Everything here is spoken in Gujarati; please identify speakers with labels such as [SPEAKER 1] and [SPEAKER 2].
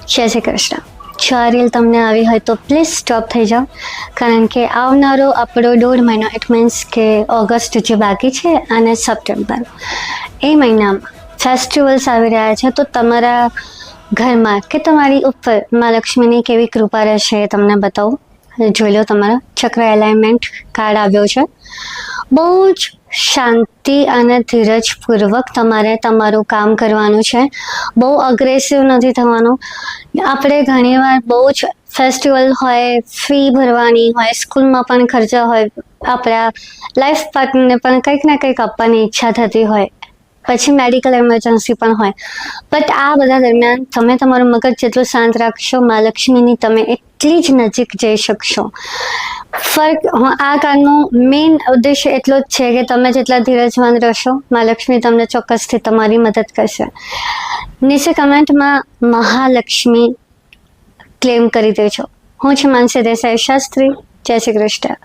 [SPEAKER 1] જય શ્રી કૃષ્ણ. જો આ રીલ તમને આવી હોય તો પ્લીઝ સ્ટોપ થઈ જાઓ, કારણ કે આવનારો આપણો 1.5 મહિનો, ઇટ મીન્સ કે ઓગસ્ટ જે બાકી છે અને સપ્ટેમ્બર, એ મહિનામાં ફેસ્ટિવલ્સ આવી રહ્યા છે. તો તમારા ઘરમાં કે તમારી ઉપર મા લક્ષ્મીની કેવી કૃપા રહેશે એ તમને બતાવું. જોઈ લો, તમારા ચક્ર એલાઇનમેન્ટ કાર્ડ આવ્યો છે. બહુ જ શાંતિ અને ધીરજપૂર્વક તમારે તમારું કામ કરવાનું છે. બહુ અગ્રેસિવ નથી થવાનું. આપણે ઘણીવાર બહુ જ ફેસ્ટિવલ હોય, ફી ભરવાની હોય, સ્કૂલમાં પણ ખર્ચા હોય, આપણા લાઈફ પાર્ટનરને પણ કંઈક ને કંઈક આપવાની ઈચ્છા થતી હોય, પછી મેડિકલ એમરજન્સી પણ હોય. બટ આ બધા દરમિયાન તમે તમારું મગજ જેટલું શાંત રાખશો, મા લક્ષ્મીની તમે એટલી જ નજીક જઈ શકશો. આ કાર્ડનો મેઇન ઉદ્દેશ્ય એટલો જ છે કે તમે જેટલા ધીરજવાન રહેશો, મા લક્ષ્મી તમને ચોક્કસથી તમારી મદદ કરશે. નીચે કમેન્ટમાં મહાલક્ષ્મી ક્લેમ કરી દેજો. હું છું માનસી દેસાઈ શાસ્ત્રી. જય શ્રી કૃષ્ણ.